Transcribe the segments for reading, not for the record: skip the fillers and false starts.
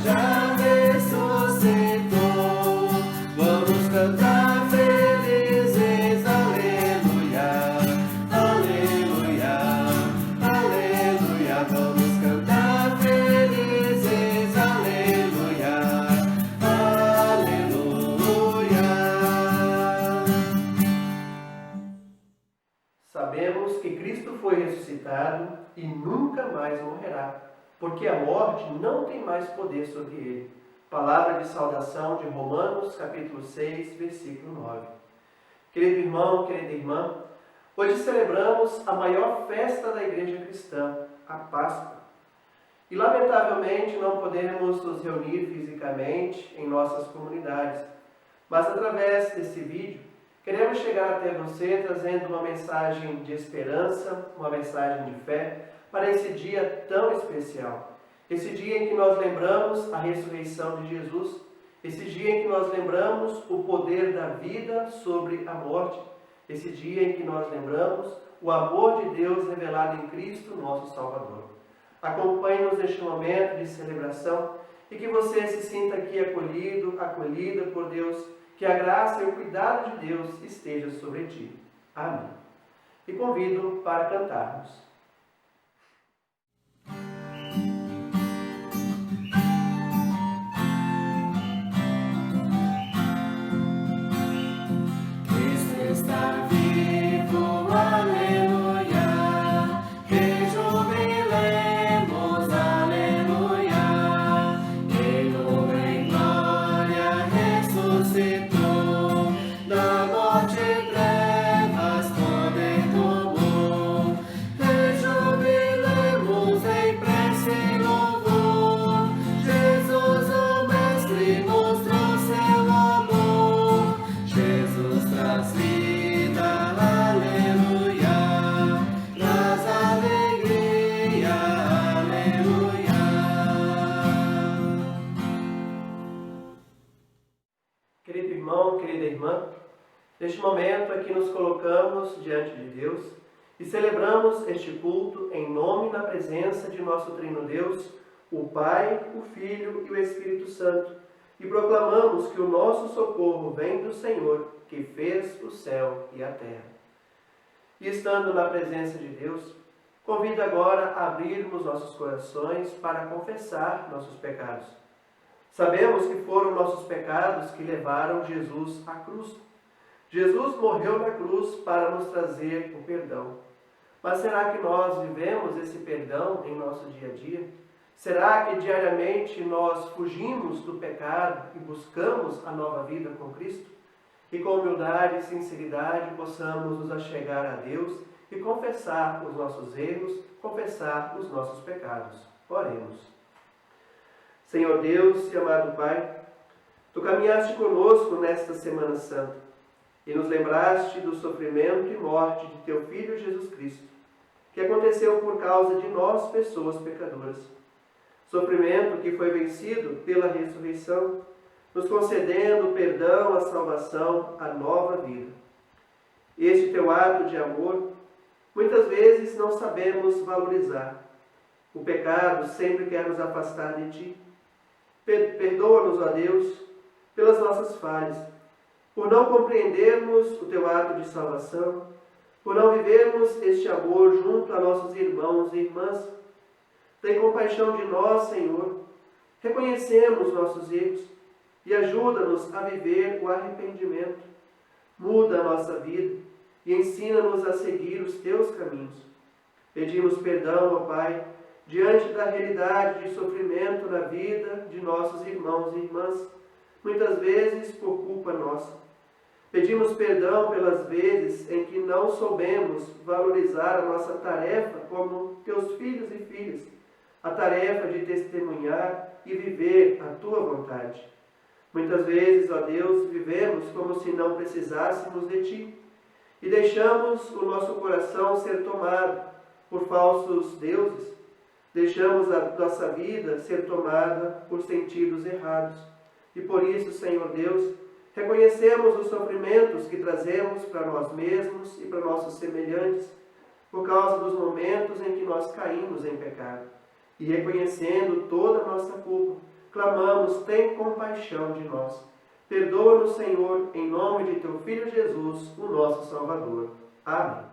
já ressuscitou. Vamos cantar felizes, aleluia, aleluia, aleluia. Vamos cantar felizes, aleluia, aleluia. Sabemos que Cristo foi ressuscitado e nunca mais morrerá, porque a morte não tem mais poder sobre ele. Palavra de saudação de Romanos, capítulo 6, versículo 9. Querido irmão, querida irmã, hoje celebramos a maior festa da igreja cristã, a Páscoa. E lamentavelmente não podemos nos reunir fisicamente em nossas comunidades, mas através desse vídeo queremos chegar até você trazendo uma mensagem de esperança, uma mensagem de fé para esse dia tão especial. Esse dia em que nós lembramos a ressurreição de Jesus, esse dia em que nós lembramos o poder da vida sobre a morte, esse dia em que nós lembramos o amor de Deus revelado em Cristo, nosso Salvador. Acompanhe-nos neste momento de celebração e que você se sinta aqui acolhido, acolhida por Deus, que a graça e o cuidado de Deus esteja sobre ti. Amém. E convido para cantarmos. Cristo está vivo, aleluia. Rejubilemos, aleluia. Ele em glória ressuscitou, da morte e trevas poder tomou. Rejubilemos em prece e louvor. Jesus, o Mestre, mostrou seu amor. Jesus traz vida, aleluia. Traz alegria, aleluia. Querido irmão, querida irmã, neste momento aqui nos colocamos diante de Deus e celebramos este culto em nome e na presença de nosso Trino Deus, o Pai, o Filho e o Espírito Santo, e proclamamos que o nosso socorro vem do Senhor, que fez o céu e a terra. E estando na presença de Deus, convido agora a abrirmos nossos corações para confessar nossos pecados. Sabemos que foram nossos pecados que levaram Jesus à cruz. Jesus morreu na cruz para nos trazer o perdão. Mas será que nós vivemos esse perdão em nosso dia a dia? Será que diariamente nós fugimos do pecado e buscamos a nova vida com Cristo? E com humildade e sinceridade possamos nos achegar a Deus e confessar os nossos erros, confessar os nossos pecados. Oremos. Senhor Deus e amado Pai, Tu caminhaste conosco nesta Semana Santa e nos lembraste do sofrimento e morte de Teu Filho Jesus Cristo, que aconteceu por causa de nós, pessoas pecadoras. Sofrimento que foi vencido pela ressurreição, nos concedendo o perdão, a salvação, a nova vida. Este Teu ato de amor, muitas vezes não sabemos valorizar. O pecado sempre quer nos afastar de Ti. Perdoa-nos, ó Deus, pelas nossas falhas, por não compreendermos o Teu ato de salvação, por não vivermos este amor junto a nossos irmãos e irmãs. Tem compaixão de nós, Senhor. Reconhecemos nossos erros e ajuda-nos a viver o arrependimento. Muda a nossa vida e ensina-nos a seguir os Teus caminhos. Pedimos perdão, ó Pai, diante da realidade de sofrimento na vida de nossos irmãos e irmãs, muitas vezes por culpa nossa. Pedimos perdão pelas vezes em que não soubemos valorizar a nossa tarefa como Teus filhos e filhas, a tarefa de testemunhar e viver a Tua vontade. Muitas vezes, ó Deus, vivemos como se não precisássemos de Ti e deixamos o nosso coração ser tomado por falsos deuses. Deixamos a nossa vida ser tomada por sentidos errados. E por isso, Senhor Deus, reconhecemos os sofrimentos que trazemos para nós mesmos e para nossos semelhantes, por causa dos momentos em que nós caímos em pecado. E reconhecendo toda a nossa culpa, clamamos, tem compaixão de nós. Perdoa-nos, Senhor, em nome de teu Filho Jesus, o nosso Salvador. Amém.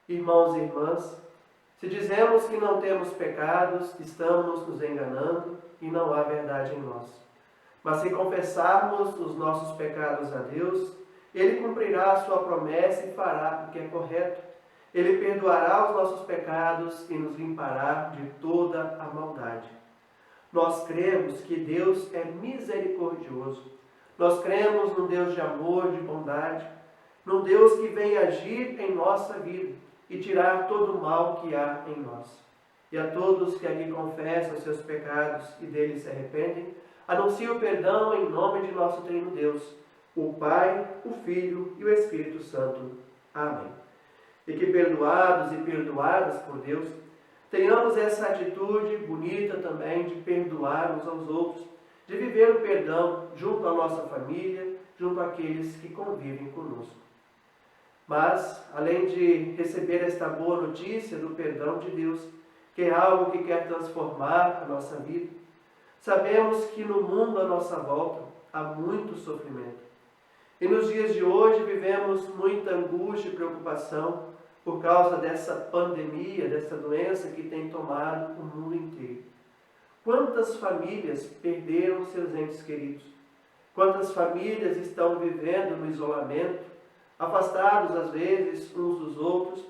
Irmãos e irmãs, se dizemos que não temos pecados, estamos nos enganando e não há verdade em nós. Mas se confessarmos os nossos pecados a Deus, Ele cumprirá a sua promessa e fará o que é correto. Ele perdoará os nossos pecados e nos limpará de toda a maldade. Nós cremos que Deus é misericordioso. Nós cremos num Deus de amor, de bondade, num Deus que vem agir em nossa vida e tirar todo o mal que há em nós. E a todos que aqui confessam seus pecados e deles se arrependem, anuncio o perdão em nome de nosso Trino Deus, o Pai, o Filho e o Espírito Santo. Amém. E que perdoados e perdoadas por Deus, tenhamos essa atitude bonita também de perdoar uns aos outros, de viver o perdão junto à nossa família, junto àqueles que convivem conosco. Mas, além de receber esta boa notícia do perdão de Deus, que é algo que quer transformar a nossa vida, sabemos que no mundo à nossa volta há muito sofrimento. E nos dias de hoje vivemos muita angústia e preocupação por causa dessa pandemia, dessa doença que tem tomado o mundo inteiro. Quantas famílias perderam seus entes queridos? Quantas famílias estão vivendo no isolamento, afastados às vezes uns dos outros,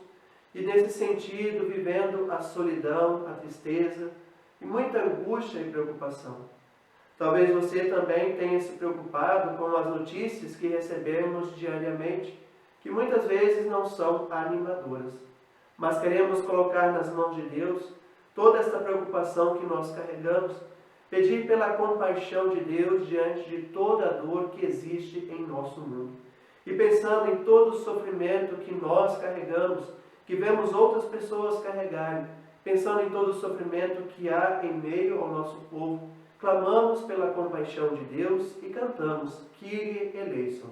e nesse sentido vivendo a solidão, a tristeza e muita angústia e preocupação. Talvez você também tenha se preocupado com as notícias que recebemos diariamente, que muitas vezes não são animadoras. Mas queremos colocar nas mãos de Deus toda esta preocupação que nós carregamos, pedir pela compaixão de Deus diante de toda a dor que existe em nosso mundo. E pensando em todo o sofrimento que nós carregamos, que vemos outras pessoas carregarem, pensando em todo o sofrimento que há em meio ao nosso povo, clamamos pela compaixão de Deus e cantamos Kyrie eleison.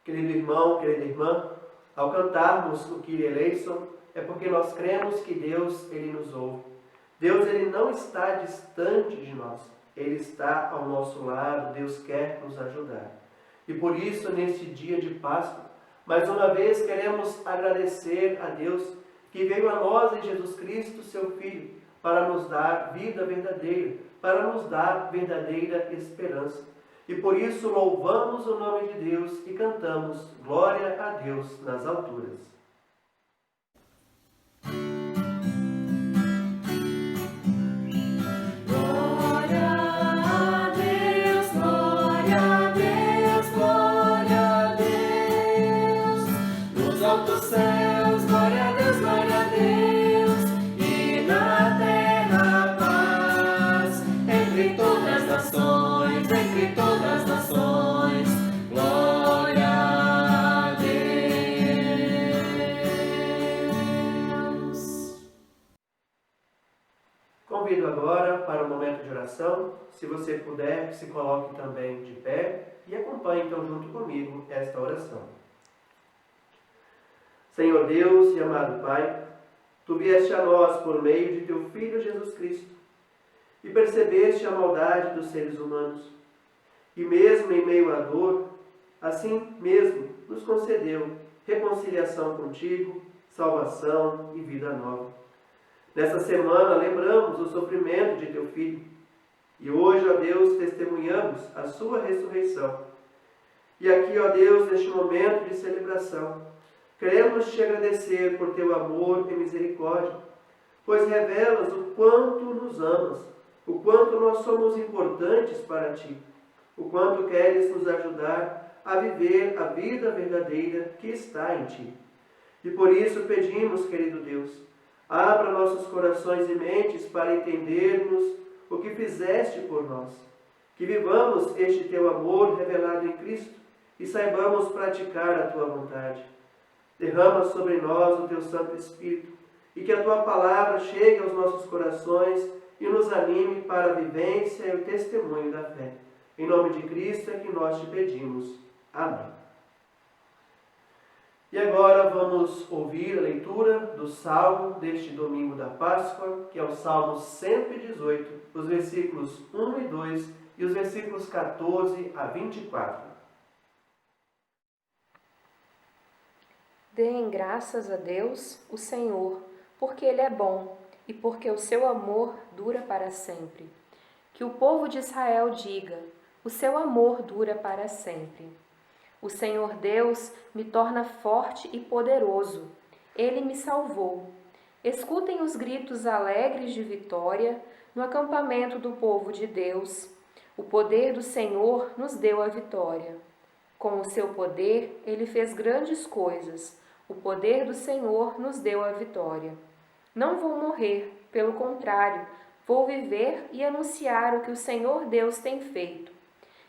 Querido irmão, querida irmã, ao cantarmos o Kyrie eleison, é porque nós cremos que Deus, Ele nos ouve. Deus, Ele não está distante de nós. Ele está ao nosso lado, Deus quer nos ajudar. E por isso, neste dia de Páscoa, mais uma vez queremos agradecer a Deus que veio a nós em Jesus Cristo, seu Filho, para nos dar vida verdadeira, para nos dar verdadeira esperança. E por isso louvamos o nome de Deus e cantamos Glória a Deus nas alturas. Glória a Deus, glória a Deus, glória a Deus. Nos altos céus, glória a Deus, glória a Deus. E na terra paz, entre todas as nações, entre todas as nações. Glória a Deus. agora para o momento de oração. Se você puder, se coloque também de pé e acompanhe então junto comigo esta oração. Senhor Deus e amado Pai, Tu vieste a nós por meio de Teu Filho Jesus Cristo e percebeste a maldade dos seres humanos. E mesmo em meio à dor, assim mesmo nos concedeu reconciliação contigo, salvação e vida nova. Nessa semana lembramos o sofrimento de Teu Filho e hoje, ó Deus, testemunhamos a Sua ressurreição. E aqui, ó Deus, neste momento de celebração, queremos Te agradecer por Teu amor e misericórdia, pois revelas o quanto nos amas, o quanto nós somos importantes para Ti, o quanto queres nos ajudar a viver a vida verdadeira que está em Ti. E por isso pedimos, querido Deus, abra nossos corações e mentes para entendermos o que fizeste por nós, que vivamos este Teu amor revelado em Cristo e saibamos praticar a Tua vontade. Derrama sobre nós o Teu Santo Espírito e que a Tua palavra chegue aos nossos corações e nos anime para a vivência e o testemunho da fé. Em nome de Cristo é que nós Te pedimos. Amém. E agora vamos ouvir a leitura do Salmo deste domingo da Páscoa, que é o Salmo 118, os versículos 1 e 2 e os versículos 14 a 24. Deem graças a Deus, o Senhor, porque Ele é bom e porque o seu amor dura para sempre. Que o povo de Israel diga: o seu amor dura para sempre. O Senhor Deus me torna forte e poderoso. Ele me salvou. Escutem os gritos alegres de vitória no acampamento do povo de Deus. O poder do Senhor nos deu a vitória. Com o seu poder, Ele fez grandes coisas. O poder do Senhor nos deu a vitória. Não vou morrer, pelo contrário, vou viver e anunciar o que o Senhor Deus tem feito.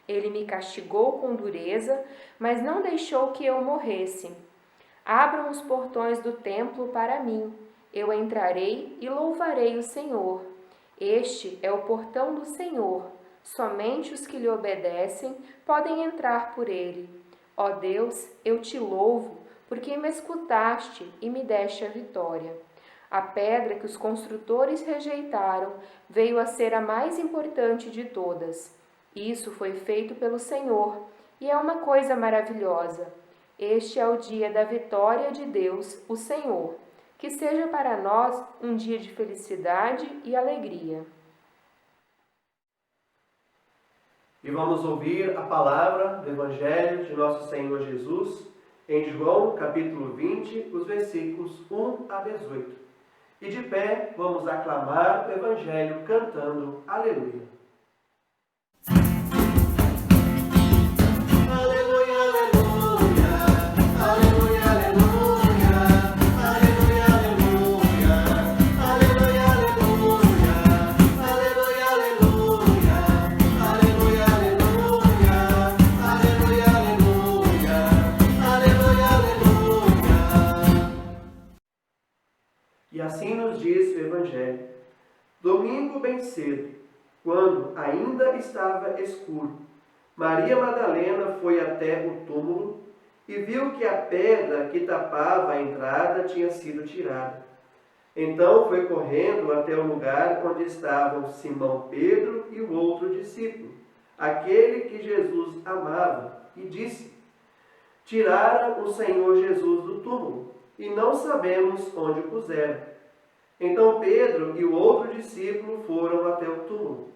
Ele me castigou com dureza, mas não deixou que eu morresse. Abram os portões do templo para mim. Eu entrarei e louvarei o Senhor. Este é o portão do Senhor. Somente os que lhe obedecem podem entrar por ele. Ó Deus, eu te louvo, porque me escutaste e me deste a vitória. A pedra que os construtores rejeitaram veio a ser a mais importante de todas. Isso foi feito pelo Senhor, e é uma coisa maravilhosa. Este é o dia da vitória de Deus, o Senhor. Que seja para nós um dia de felicidade e alegria. E vamos ouvir a palavra do Evangelho de nosso Senhor Jesus em João, capítulo 20, os versículos 1 a 18. E de pé vamos aclamar o Evangelho cantando Aleluia. E assim nos diz o Evangelho. Domingo bem cedo, quando ainda estava escuro, Maria Madalena foi até o túmulo e viu que a pedra que tapava a entrada tinha sido tirada. Então foi correndo até o lugar onde estavam Simão Pedro e o outro discípulo, aquele que Jesus amava, e disse: tiraram o Senhor Jesus do túmulo, e não sabemos onde o puseram. Então Pedro e o outro discípulo foram até o túmulo.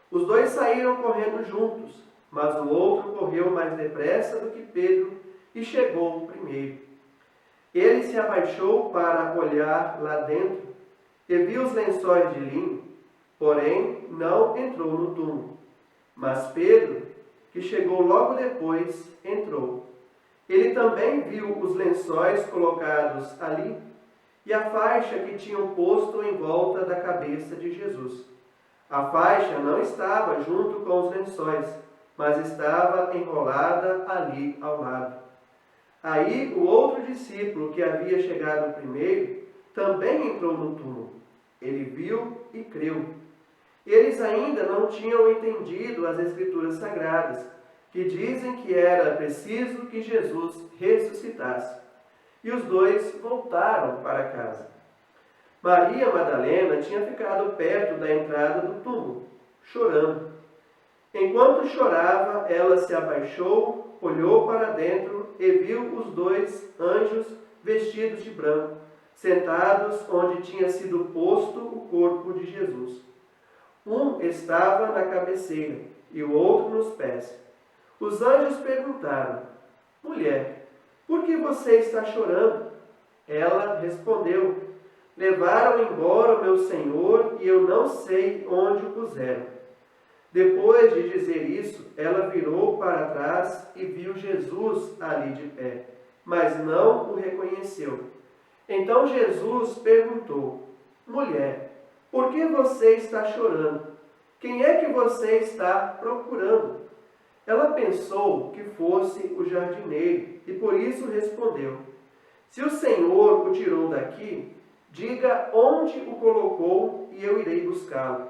Os dois saíram correndo juntos, mas o outro correu mais depressa do que Pedro e chegou primeiro. Ele se abaixou para olhar lá dentro e viu os lençóis de linho, porém não entrou no túmulo. Mas Pedro, que chegou logo depois, entrou. Ele também viu os lençóis colocados ali e a faixa que tinham posto em volta da cabeça de Jesus. A faixa não estava junto com os lençóis, mas estava enrolada ali ao lado. Aí o outro discípulo que havia chegado primeiro também entrou no túmulo. Ele viu e creu. Eles ainda não tinham entendido as Escrituras Sagradas, que dizem que era preciso que Jesus ressuscitasse. E os dois voltaram para casa. Maria Madalena tinha ficado perto da entrada do túmulo, chorando. Enquanto chorava, ela se abaixou, olhou para dentro e viu os dois anjos vestidos de branco, sentados onde tinha sido posto o corpo de Jesus. Um estava na cabeceira e o outro nos pés. Os anjos perguntaram: Mulher, por que você está chorando? Ela respondeu: Levaram embora o meu Senhor e eu não sei onde o puseram. Depois de dizer isso, ela virou para trás e viu Jesus ali de pé, mas não o reconheceu. Então Jesus perguntou: Mulher, por que você está chorando? Quem é que você está procurando? Ela pensou que fosse o jardineiro e por isso respondeu: Se o Senhor o tirou daqui, diga onde o colocou e eu irei buscá-lo.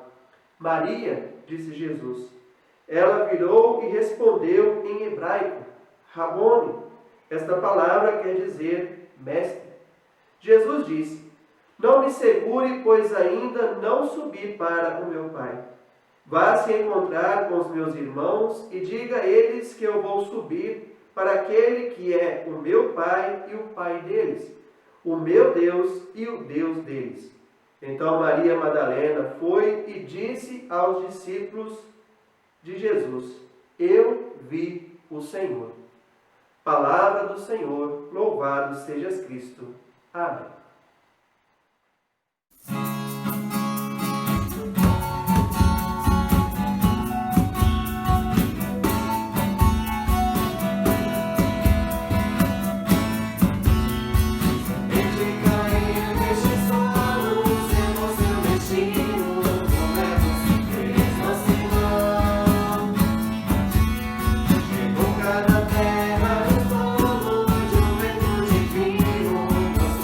Maria, disse Jesus. Ela virou e respondeu em hebraico: Rabone. Esta palavra quer dizer mestre. Jesus disse: Não me segure, pois ainda não subi para o meu Pai. Vá se encontrar com os meus irmãos e diga a eles que eu vou subir para aquele que é o meu Pai e o Pai deles, o meu Deus e o Deus deles. Então Maria Madalena foi e disse aos discípulos de Jesus: Eu vi o Senhor. Palavra do Senhor, louvado sejas Cristo. Amém. Cada terra o dono de um vento divino, nos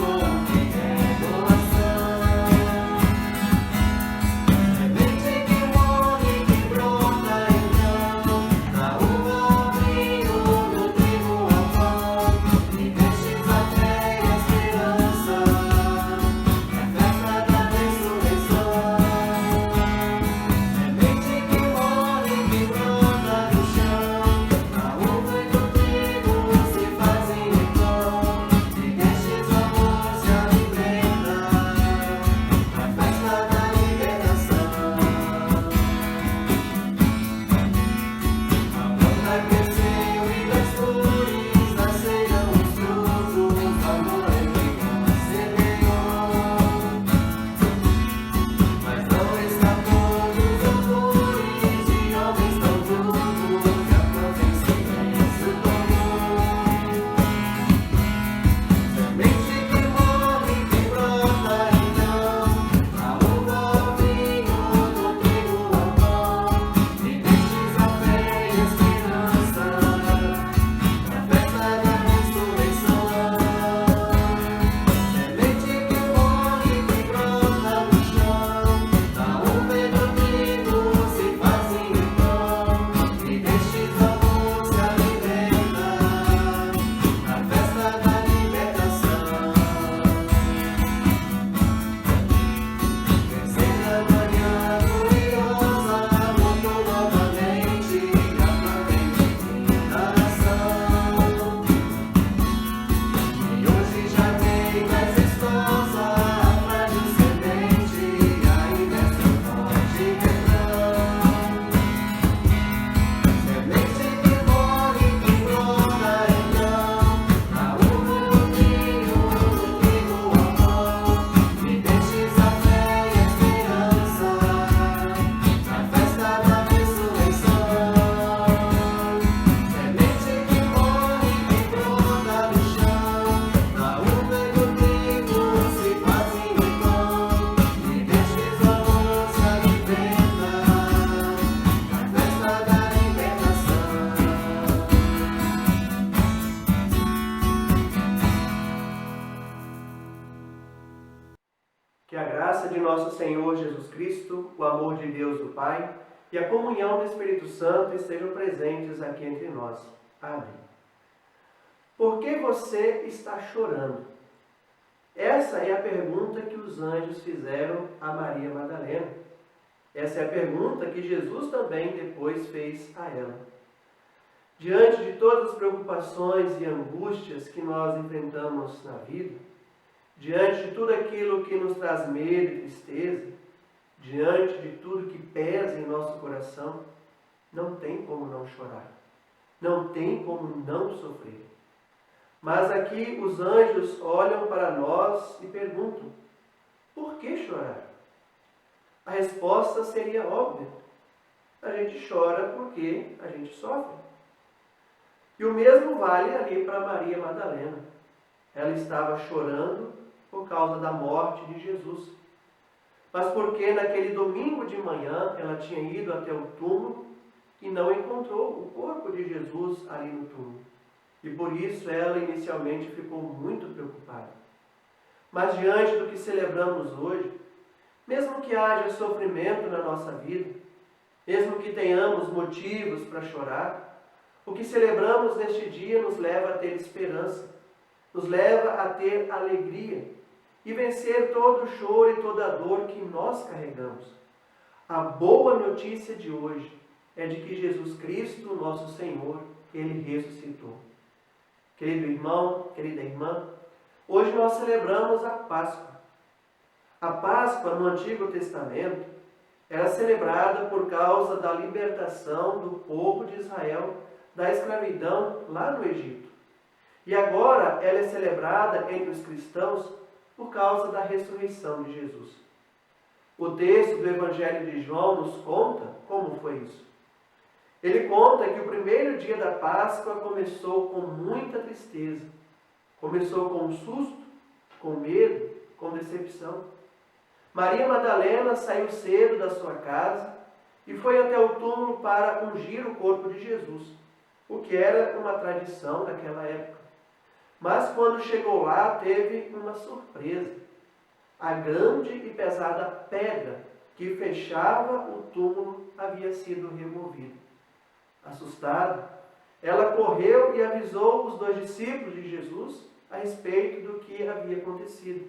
graça de nosso Senhor Jesus Cristo, o amor de Deus do Pai e a comunhão do Espírito Santo estejam presentes aqui entre nós. Amém. Por que você está chorando? Essa é a pergunta que os anjos fizeram a Maria Madalena. Essa é a pergunta que Jesus também depois fez a ela. Diante de todas as preocupações e angústias que nós enfrentamos na vida, diante de tudo aquilo que nos traz medo e tristeza, diante de tudo que pesa em nosso coração, não tem como não chorar, não tem como não sofrer. Mas aqui os anjos olham para nós e perguntam: por que chorar? A resposta seria óbvia: a gente chora porque a gente sofre. E o mesmo vale ali para Maria Madalena. Ela estava chorando por causa da morte de Jesus. Mas porque naquele domingo de manhã ela tinha ido até o túmulo e não encontrou o corpo de Jesus ali no túmulo. E por isso ela inicialmente ficou muito preocupada. Mas diante do que celebramos hoje, mesmo que haja sofrimento na nossa vida, mesmo que tenhamos motivos para chorar, o que celebramos neste dia nos leva a ter esperança, nos leva a ter alegria e vencer todo o choro e toda a dor que nós carregamos. A boa notícia de hoje é de que Jesus Cristo, nosso Senhor, Ele ressuscitou. Querido irmão, querida irmã, hoje nós celebramos a Páscoa. A Páscoa, no Antigo Testamento, era celebrada por causa da libertação do povo de Israel da escravidão lá no Egito. E agora ela é celebrada entre os cristãos por causa da ressurreição de Jesus. O texto do Evangelho de João nos conta como foi isso. Ele conta que o primeiro dia da Páscoa começou com muita tristeza. Começou com susto, com medo, com decepção. Maria Madalena saiu cedo da sua casa e foi até o túmulo para ungir o corpo de Jesus, o que era uma tradição naquela época. Mas quando chegou lá, teve uma surpresa. A grande e pesada pedra que fechava o túmulo havia sido removida. Assustada, ela correu e avisou os 2 discípulos de Jesus a respeito do que havia acontecido.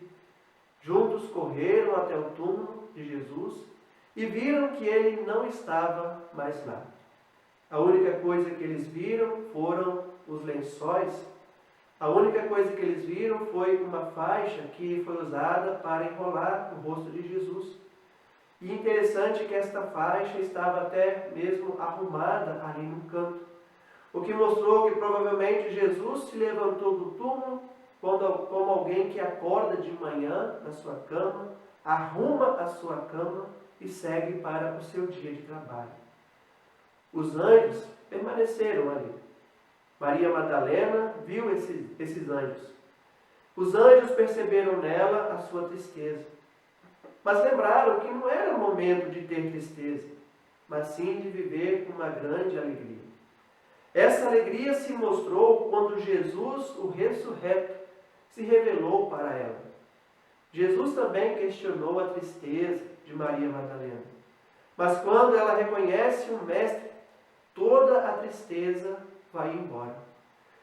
Juntos correram até o túmulo de Jesus e viram que ele não estava mais lá. A única coisa que eles viram foram os lençóis. A única coisa que eles viram foi uma faixa que foi usada para enrolar o rosto de Jesus. E interessante que esta faixa estava até mesmo arrumada ali no canto, o que mostrou que provavelmente Jesus se levantou do túmulo como alguém que acorda de manhã na sua cama, arruma a sua cama e segue para o seu dia de trabalho. Os anjos permaneceram ali. Maria Madalena viu esses anjos. Os anjos perceberam nela a sua tristeza, mas lembraram que não era o momento de ter tristeza, mas sim de viver uma grande alegria. Essa alegria se mostrou quando Jesus, o ressurreto, se revelou para ela. Jesus também questionou a tristeza de Maria Madalena, mas quando ela reconhece o Mestre, toda a tristeza vai embora.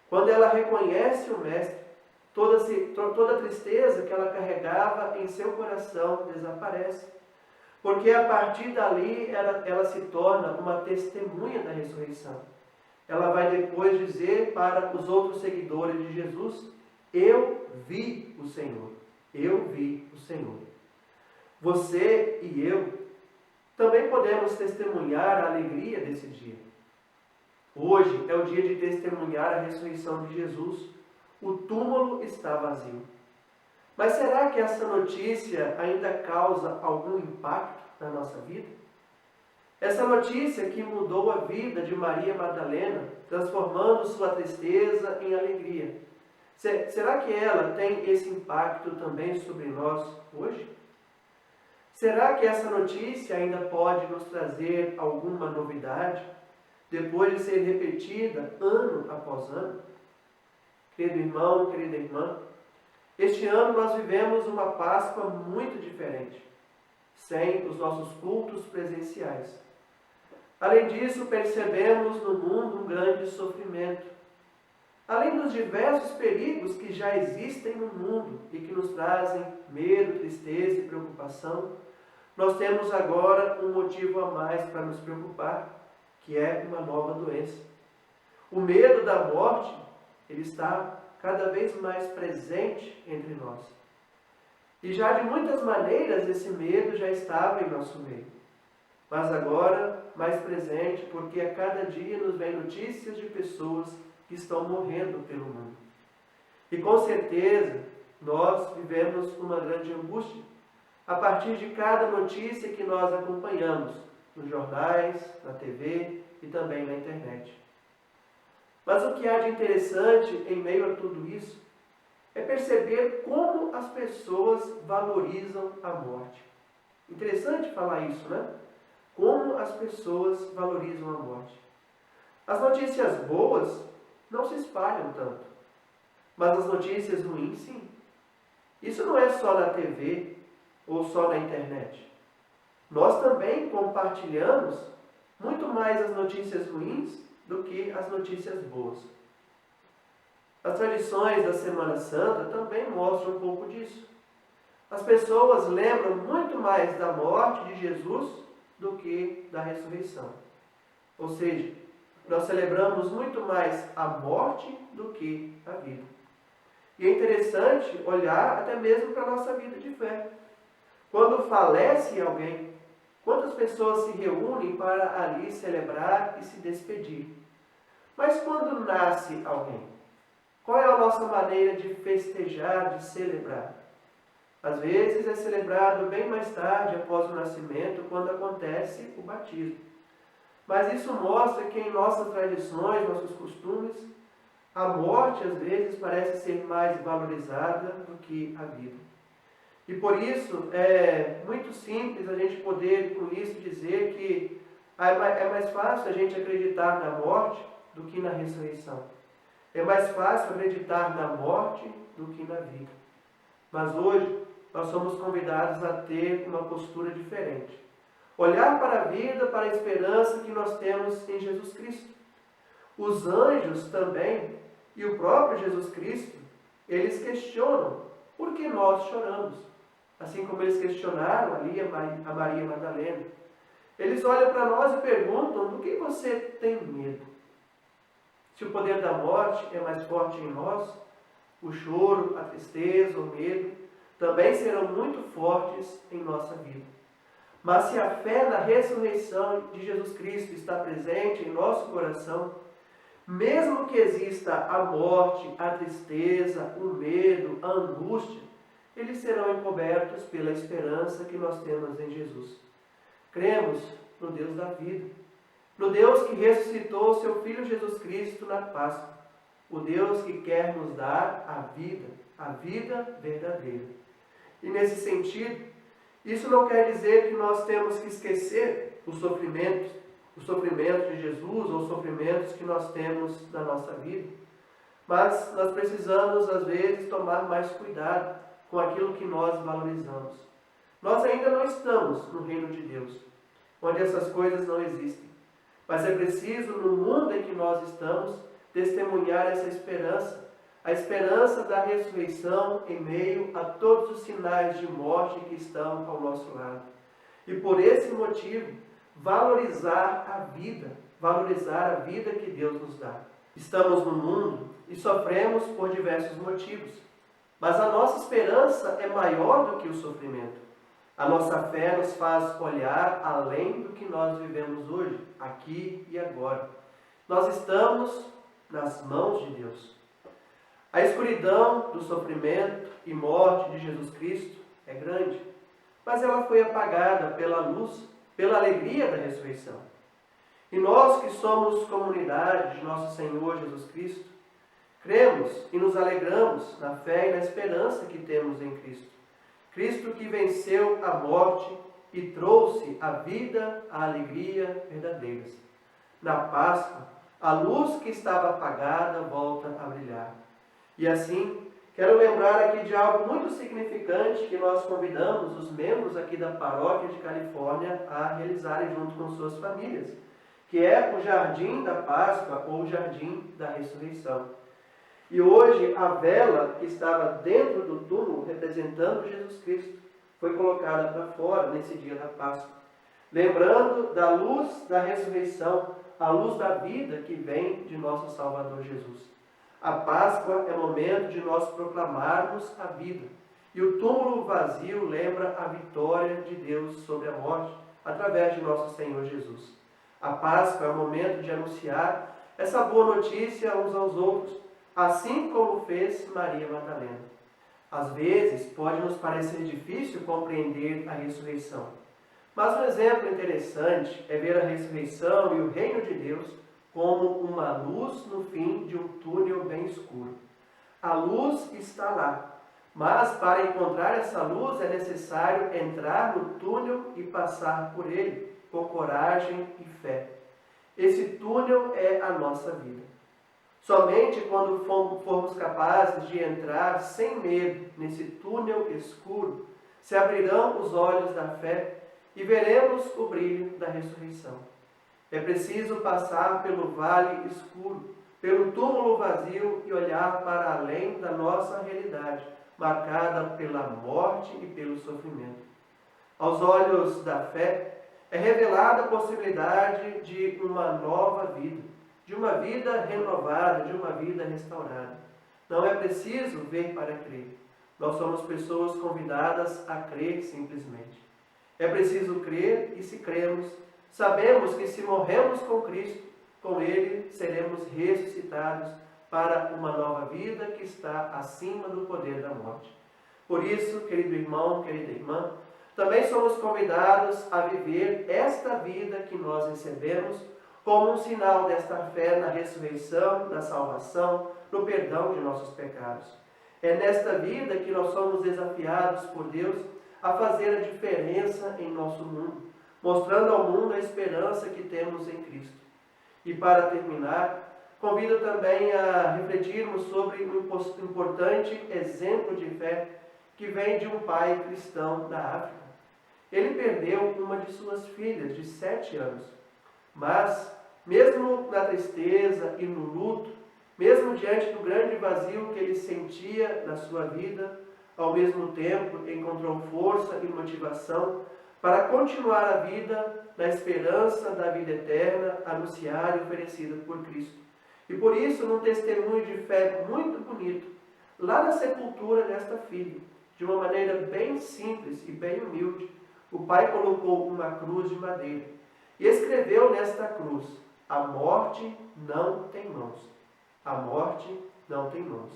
Quando ela reconhece o Mestre, toda a tristeza que ela carregava em seu coração desaparece. Porque a partir dali ela se torna uma testemunha da ressurreição. Ela vai depois dizer para os outros seguidores de Jesus: eu vi o Senhor. Eu vi o Senhor. Você e eu também podemos testemunhar a alegria desse dia. Hoje é o dia de testemunhar a ressurreição de Jesus. O túmulo está vazio. Mas será que essa notícia ainda causa algum impacto na nossa vida? Essa notícia que mudou a vida de Maria Madalena, transformando sua tristeza em alegria. Será que ela tem esse impacto também sobre nós hoje? Será que essa notícia ainda pode nos trazer alguma novidade, depois de ser repetida ano após ano? Querido irmão, querida irmã, Este ano nós vivemos uma Páscoa muito diferente, sem os nossos cultos presenciais. Além disso, percebemos no mundo um grande sofrimento. Além dos diversos perigos que já existem no mundo e que nos trazem medo, tristeza e preocupação, nós temos agora um motivo a mais para nos preocupar, que é uma nova doença. O medo da morte, ele está cada vez mais presente entre nós. E já de muitas maneiras esse medo já estava em nosso meio. Mas agora mais presente, porque a cada dia nos vem notícias de pessoas que estão morrendo pelo mundo. E com certeza nós vivemos uma grande angústia a partir de cada notícia que nós acompanhamos nos jornais, na TV e também na internet. Mas o que há de interessante em meio a tudo isso é perceber como as pessoas valorizam a morte. Interessante falar isso, né? Como as pessoas valorizam a morte. As notícias boas não se espalham tanto, mas as notícias ruins, sim. Isso não é só na TV ou só na internet. Nós também compartilhamos muito mais as notícias ruins do que as notícias boas. As tradições da Semana Santa também mostram um pouco disso. As pessoas lembram muito mais da morte de Jesus do que da ressurreição. Ou seja, nós celebramos muito mais a morte do que a vida. E é interessante olhar até mesmo para a nossa vida de fé. Quando falece alguém, quantas pessoas se reúnem para ali celebrar e se despedir? Mas quando nasce alguém, qual é a nossa maneira de festejar, de celebrar? Às vezes é celebrado bem mais tarde, após o nascimento, quando acontece o batismo. Mas isso mostra que em nossas tradições, nossos costumes, a morte às vezes parece ser mais valorizada do que a vida. E por isso é muito simples a gente poder com isso dizer que é mais fácil a gente acreditar na morte do que na ressurreição. É mais fácil acreditar na morte do que na vida. Mas hoje nós somos convidados a ter uma postura diferente. Olhar para a vida, para a esperança que nós temos em Jesus Cristo. Os anjos também, e o próprio Jesus Cristo, eles questionam por que nós choramos. Assim como eles questionaram ali a Maria Madalena. Eles olham para nós e perguntam: do que você tem medo? Se o poder da morte é mais forte em nós, o choro, a tristeza, o medo também serão muito fortes em nossa vida. Mas se a fé na ressurreição de Jesus Cristo está presente em nosso coração, mesmo que exista a morte, a tristeza, o medo, a angústia, eles serão encobertos pela esperança que nós temos em Jesus. Cremos no Deus da vida, no Deus que ressuscitou o seu Filho Jesus Cristo na Páscoa, o Deus que quer nos dar a vida verdadeira. E nesse sentido, isso não quer dizer que nós temos que esquecer os sofrimentos de Jesus ou os sofrimentos que nós temos na nossa vida, mas nós precisamos, às vezes, tomar mais cuidado com aquilo que nós valorizamos. Nós ainda não estamos no reino de Deus, onde essas coisas não existem. Mas é preciso, no mundo em que nós estamos, testemunhar essa esperança, a esperança da ressurreição em meio a todos os sinais de morte que estão ao nosso lado. E por esse motivo, valorizar a vida que Deus nos dá. Estamos no mundo e sofremos por diversos motivos. Mas a nossa esperança é maior do que o sofrimento. A nossa fé nos faz olhar além do que nós vivemos hoje, aqui e agora. Nós estamos nas mãos de Deus. A escuridão do sofrimento e morte de Jesus Cristo é grande, mas ela foi apagada pela luz, pela alegria da ressurreição. E nós que somos comunidade de nosso Senhor Jesus Cristo, cremos e nos alegramos na fé e na esperança que temos em Cristo. Cristo que venceu a morte e trouxe a vida, a alegria verdadeiras. Na Páscoa, a luz que estava apagada volta a brilhar. E assim, Quero lembrar aqui de algo muito significante que nós convidamos os membros aqui da Paróquia de Califórnia a realizarem junto com suas famílias, que é o Jardim da Páscoa ou Jardim da Ressurreição. E hoje a vela que estava dentro do túmulo, representando Jesus Cristo, foi colocada para fora nesse dia da Páscoa, lembrando da luz da ressurreição, a luz da vida que vem de nosso Salvador Jesus. A Páscoa é momento de nós proclamarmos a vida, e o túmulo vazio lembra a vitória de Deus sobre a morte, através de nosso Senhor Jesus. A Páscoa é o momento de anunciar essa boa notícia uns aos outros, assim como fez Maria Madalena. Às vezes, pode nos parecer difícil compreender a ressurreição. Mas um exemplo interessante é ver a ressurreição e o reino de Deus como uma luz no fim de um túnel bem escuro. A luz está lá, mas para encontrar essa luz é necessário entrar no túnel e passar por ele com coragem e fé. Esse túnel é a nossa vida. Somente quando formos capazes de entrar sem medo nesse túnel escuro, se abrirão os olhos da fé e veremos o brilho da ressurreição. É preciso passar pelo vale escuro, pelo túmulo vazio e olhar para além da nossa realidade, marcada pela morte e pelo sofrimento. Aos olhos da fé, é revelada a possibilidade de uma nova vida, de uma vida renovada, de uma vida restaurada. Não é preciso ver para crer. Nós somos pessoas convidadas a crer simplesmente. É preciso crer e se cremos, sabemos que se morremos com Cristo, com Ele seremos ressuscitados para uma nova vida que está acima do poder da morte. Por isso, querido irmão, querida irmã, também somos convidados a viver esta vida que nós recebemos como um sinal desta fé na ressurreição, na salvação, no perdão de nossos pecados. É nesta vida que nós somos desafiados por Deus a fazer a diferença em nosso mundo, mostrando ao mundo a esperança que temos em Cristo. E para terminar, convido também a refletirmos sobre um importante exemplo de fé que vem de um pai cristão da África. Ele perdeu uma de suas filhas, de 7 anos, mas, mesmo na tristeza e no luto, mesmo diante do grande vazio que ele sentia na sua vida, ao mesmo tempo encontrou força e motivação para continuar a vida na esperança da vida eterna anunciada e oferecida por Cristo. E por isso, num testemunho de fé muito bonito, lá na sepultura desta filha, de uma maneira bem simples e bem humilde, o pai colocou uma cruz de madeira e escreveu nesta cruz: a morte não tem mãos. A morte não tem mãos.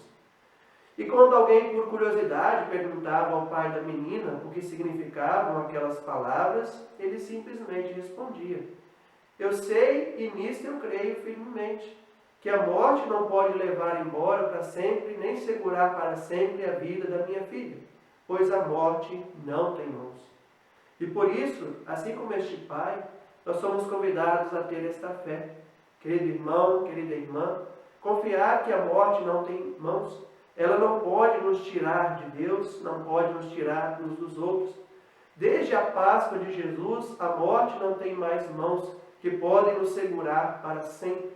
E quando alguém, por curiosidade, perguntava ao pai da menina o que significavam aquelas palavras, ele simplesmente respondia: eu sei e nisto eu creio firmemente, que a morte não pode levar embora para sempre, nem segurar para sempre a vida da minha filha, pois a morte não tem mãos. E por isso, assim como este pai, nós somos convidados a ter esta fé. Querido irmão, querida irmã, confiar que a morte não tem mãos. Ela não pode nos tirar de Deus, não pode nos tirar uns dos outros. Desde a Páscoa de Jesus, a morte não tem mais mãos que podem nos segurar para sempre.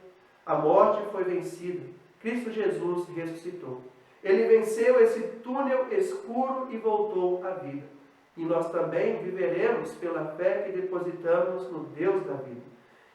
A morte foi vencida. Cristo Jesus ressuscitou. Ele venceu esse túnel escuro e voltou à vida. E nós também viveremos pela fé que depositamos no Deus da vida,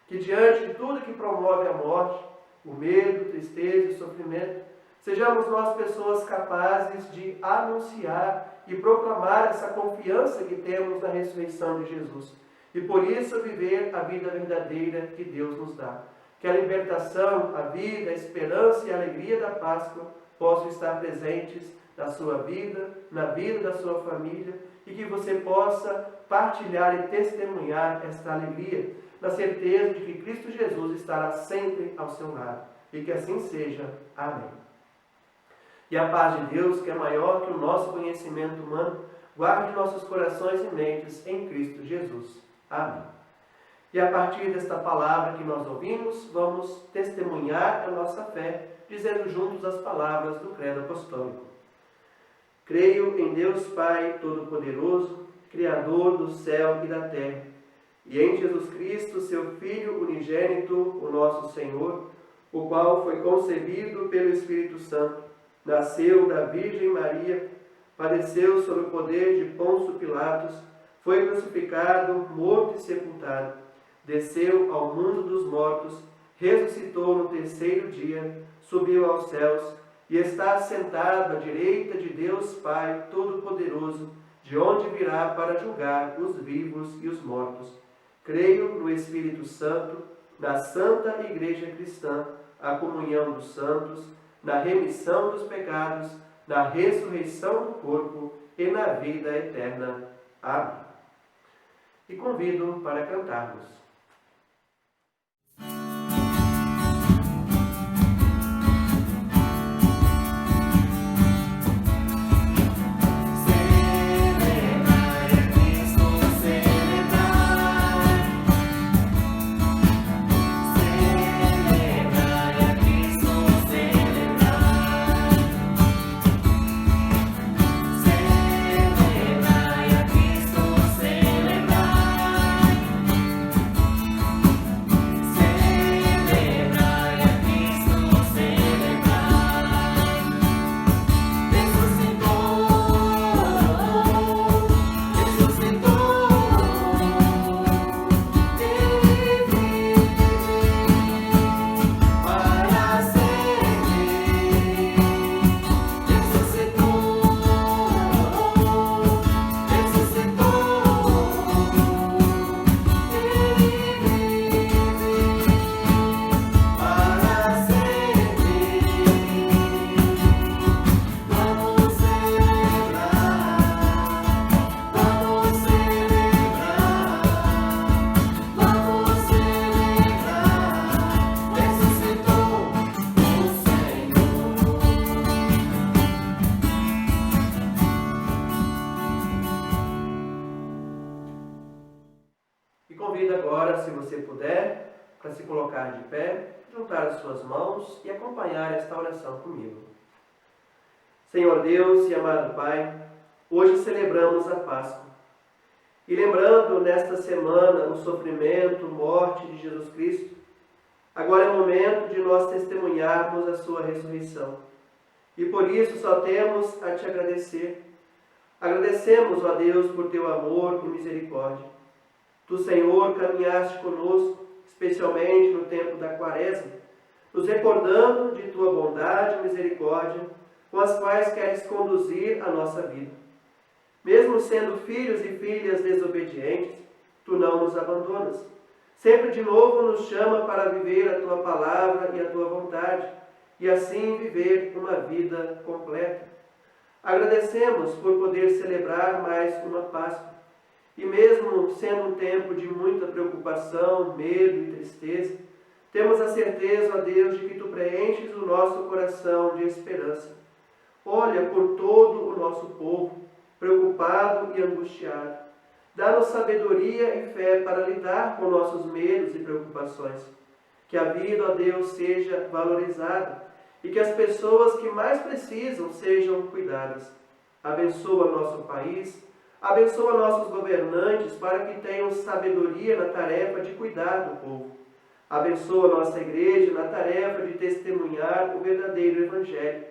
que diante de tudo que promove a morte, o medo, tristeza e sofrimento, sejamos nós pessoas capazes de anunciar e proclamar essa confiança que temos na ressurreição de Jesus. E por isso viver a vida verdadeira que Deus nos dá. Que a libertação, a vida, a esperança e a alegria da Páscoa possam estar presentes na sua vida, na vida da sua família, e que você possa partilhar e testemunhar esta alegria, na certeza de que Cristo Jesus estará sempre ao seu lado. E que assim seja. Amém. E a paz de Deus, que é maior que o nosso conhecimento humano, guarde nossos corações e mentes em Cristo Jesus. Amém. E a partir desta palavra que nós ouvimos, vamos testemunhar a nossa fé, dizendo juntos as palavras do Credo Apostólico. Creio em Deus Pai Todo-Poderoso, Criador do céu e da terra, e em Jesus Cristo, seu Filho unigênito, o nosso Senhor, o qual foi concebido pelo Espírito Santo, nasceu da Virgem Maria, padeceu sob o poder de Pôncio Pilatos, foi crucificado, morto e sepultado, desceu ao mundo dos mortos, ressuscitou no terceiro dia, subiu aos céus e está assentado à direita de Deus Pai Todo-Poderoso, de onde virá para julgar os vivos e os mortos. Creio no Espírito Santo, na Santa Igreja Cristã, a comunhão dos santos, na remissão dos pecados, na ressurreição do corpo e na vida eterna. Amém. E convido para cantarmos. Convido agora, se você puder, para se colocar de pé, juntar as suas mãos e acompanhar esta oração comigo. Senhor Deus e amado Pai, hoje celebramos a Páscoa. E lembrando nesta semana o sofrimento, morte de Jesus Cristo, agora é o momento de nós testemunharmos a sua ressurreição. E por isso só temos a te agradecer. Agradecemos, ó Deus, por teu amor e misericórdia. Tu, Senhor, caminhaste conosco, especialmente no tempo da Quaresma, nos recordando de tua bondade e misericórdia, com as quais queres conduzir a nossa vida. Mesmo sendo filhos e filhas desobedientes, tu não nos abandonas. Sempre de novo nos chama para viver a tua palavra e a tua vontade, e assim viver uma vida completa. Agradecemos por poder celebrar mais uma Páscoa. E mesmo sendo um tempo de muita preocupação, medo e tristeza, temos a certeza, ó Deus, de que Tu preenches o nosso coração de esperança. Olha por todo o nosso povo, preocupado e angustiado. Dá-nos sabedoria e fé para lidar com nossos medos e preocupações. Que a vida, ó Deus, seja valorizada e que as pessoas que mais precisam sejam cuidadas. Abençoa nosso país. Abençoa nossos governantes para que tenham sabedoria na tarefa de cuidar do povo. Abençoa nossa igreja na tarefa de testemunhar o verdadeiro Evangelho.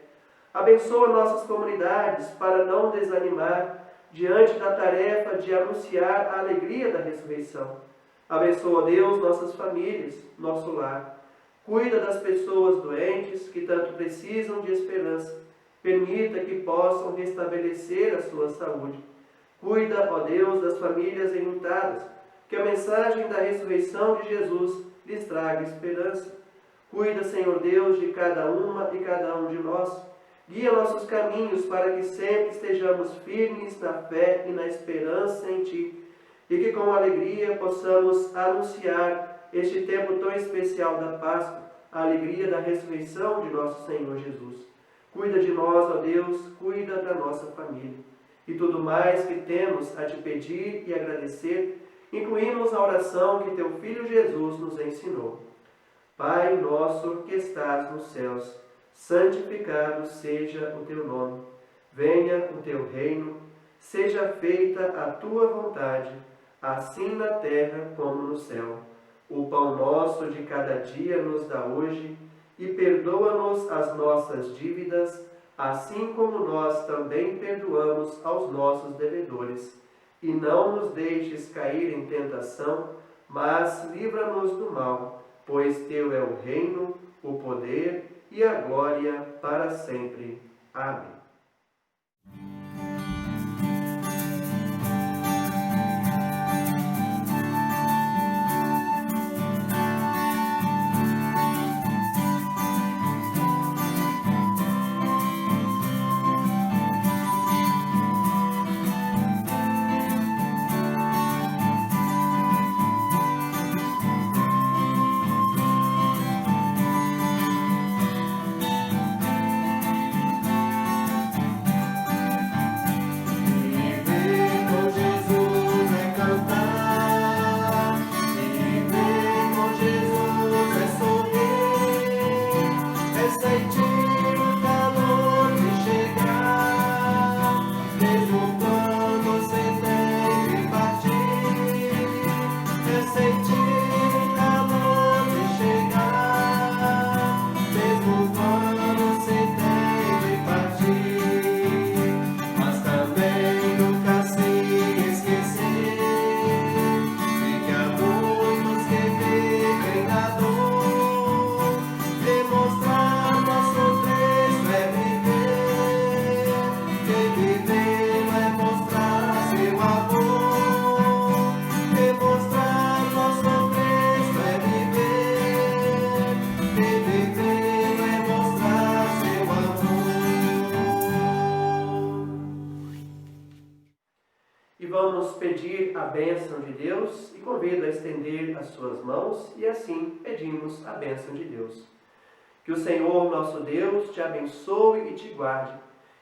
Abençoa nossas comunidades para não desanimar diante da tarefa de anunciar a alegria da ressurreição. Abençoa, Deus, nossas famílias, nosso lar. Cuida das pessoas doentes que tanto precisam de esperança. Permita que possam restabelecer a sua saúde. Cuida, ó Deus, das famílias enlutadas, que a mensagem da ressurreição de Jesus lhes traga esperança. Cuida, Senhor Deus, de cada uma e cada um de nós. Guia nossos caminhos para que sempre estejamos firmes na fé e na esperança em Ti, e que com alegria possamos anunciar este tempo tão especial da Páscoa, a alegria da ressurreição de nosso Senhor Jesus. Cuida de nós, ó Deus, cuida da nossa família. E tudo mais que temos a te pedir e agradecer, incluímos a oração que teu Filho Jesus nos ensinou. Pai nosso que estás nos céus, santificado seja o teu nome. Venha o teu reino, seja feita a tua vontade, assim na terra como no céu. O pão nosso de cada dia nos dá hoje, e perdoa-nos as nossas dívidas, assim como nós também perdoamos aos nossos devedores. E não nos deixes cair em tentação, mas livra-nos do mal, pois teu é o reino, o poder e a glória para sempre. Amém. E vamos pedir a bênção de Deus e convido a estender as suas mãos e assim pedimos a bênção de Deus. Que o Senhor nosso Deus te abençoe e te guarde.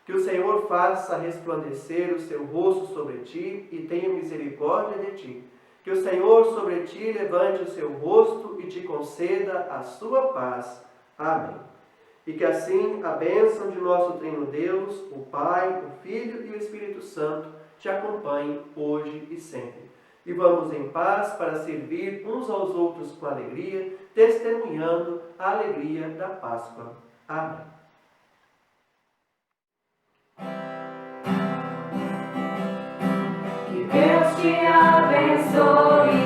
Que o Senhor faça resplandecer o seu rosto sobre ti e tenha misericórdia de ti. Que o Senhor sobre ti levante o seu rosto e te conceda a sua paz. Amém. E que assim a bênção de nosso Trino Deus, o Pai, o Filho e o Espírito Santo, te acompanhe hoje e sempre. E vamos em paz para servir uns aos outros com alegria, testemunhando a alegria da Páscoa. Amém. Que Deus te abençoe.